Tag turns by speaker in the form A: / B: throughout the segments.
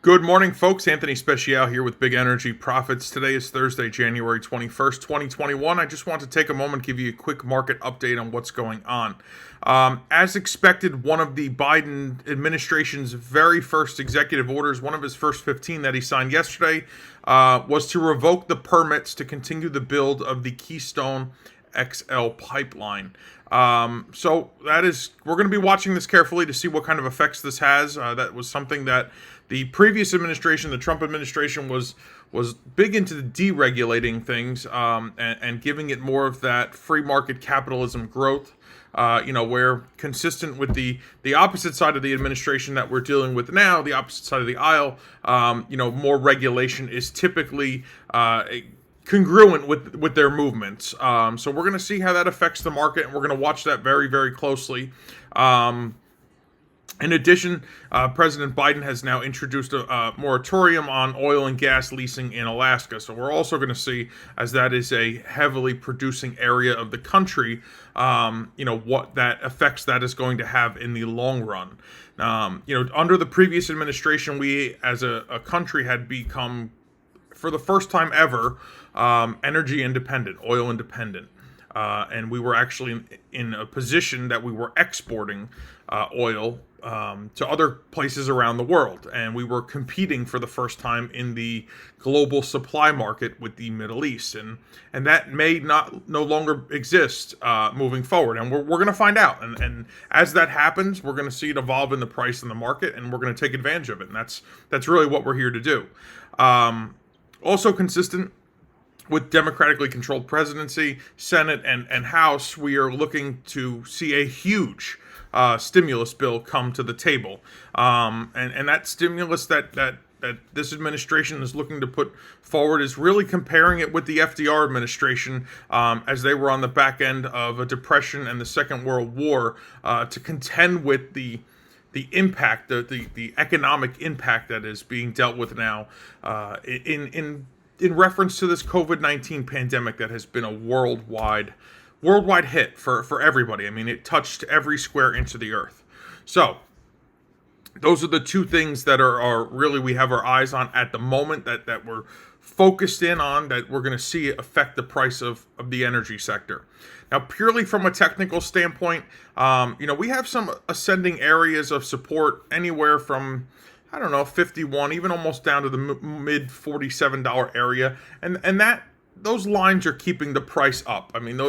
A: Good morning, folks. Anthony Speciale here with Big Energy Profits. Today is Thursday, January 21st, 2021. I just want to take a moment to give you a quick market update on what's going on. As expected, one of the Biden administration's very first executive orders, one of his first 15 that he signed yesterday, was to revoke the permits to continue the build of the Keystone XL pipeline. So we're going to be watching this carefully to see what kind of effects this has. That was something that the previous administration, the Trump administration, was big into deregulating things and giving it more of that free market capitalism growth. Where consistent with the opposite side of the administration that we're dealing with now, the opposite side of the aisle, more regulation is typically congruent with their movements. So we're going to see how that affects the market, and we're going to watch that very, very closely. In addition, President Biden has now introduced a moratorium on oil and gas leasing in Alaska. So we're also going to see, as that is a heavily producing area of the country, what that effects that is going to have in the long run. Under the previous administration, we as a country had become, for the first time ever, energy independent, oil independent. And we were actually in a position that we were exporting oil to other places around the world. And we were competing for the first time in the global supply market with the Middle East. And that may no longer exist moving forward. And we're going to find out. And as that happens, we're going to see it evolve in the price in the market, and we're going to take advantage of it. And that's really what we're here to do. Also consistent with democratically controlled presidency, Senate, and House, we are looking to see a huge stimulus bill come to the table. And that stimulus that this administration is looking to put forward is really comparing it with the FDR administration as they were on the back end of a depression and the Second World War to contend with the impact, the economic impact that is being dealt with now in reference to this COVID-19 pandemic that has been a worldwide hit for everybody. I mean, it touched every square inch of the earth. So those are the two things that are really we have our eyes on at the moment that we're focused in on, that we're going to see affect the price of the energy sector. Now, purely from a technical standpoint, we have some ascending areas of support anywhere from 51, even almost down to the mid $47 area, and that those lines are keeping the price up. I mean,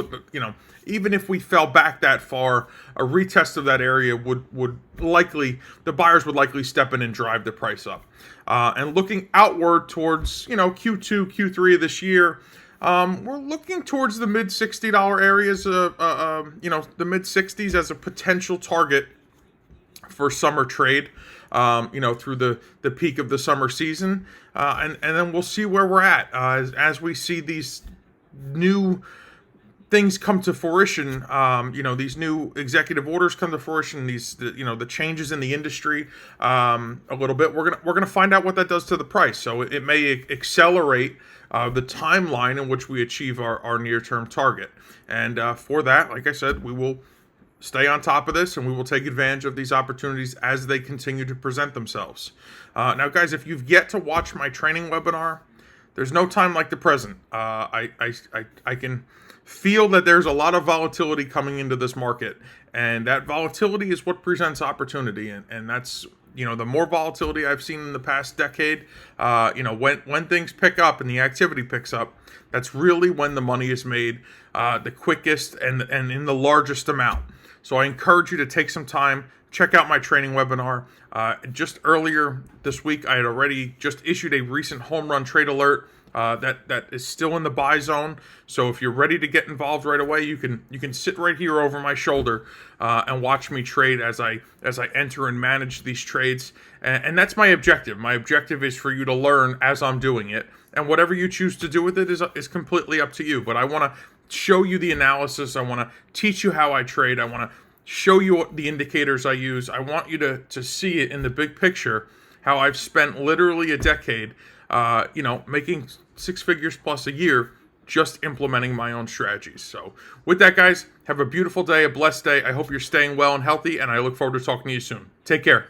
A: even if we fell back that far, a retest of that area would likely, the buyers would likely step in and drive the price up. And looking outward towards Q2, Q3 of this year, we're looking towards the mid $60 areas, the mid 60s as a potential target for summer trade. Through the peak of the summer season, and then we'll see where we're at as we see these new things come to fruition. These new executive orders come to fruition. The changes in the industry a little bit. We're gonna find out what that does to the price. So it may accelerate the timeline in which we achieve our near-term target. And for that, like I said, we will stay on top of this, and we will take advantage of these opportunities as they continue to present themselves. Now, guys, if you've yet to watch my training webinar, there's no time like the present. I can feel that there's a lot of volatility coming into this market, and that volatility is what presents opportunity, and that's the more volatility I've seen in the past decade. When things pick up and the activity picks up, that's really when the money is made the quickest and in the largest amount. So I encourage you to take some time, check out my training webinar. Just earlier this week, I had already just issued a recent home run trade alert that is still in the buy zone. So if you're ready to get involved right away, you can sit right here over my shoulder and watch me trade as I enter and manage these trades. And that's my objective. My objective is for you to learn as I'm doing it. And whatever you choose to do with it is completely up to you. But I want to show you the analysis. I want to teach you how I trade. I want to show you the indicators I use. I want you to see it in the big picture, how I've spent literally a decade, making six figures plus a year just implementing my own strategies. So with that, guys, have a beautiful day, a blessed day. I hope you're staying well and healthy, and I look forward to talking to you soon. Take care.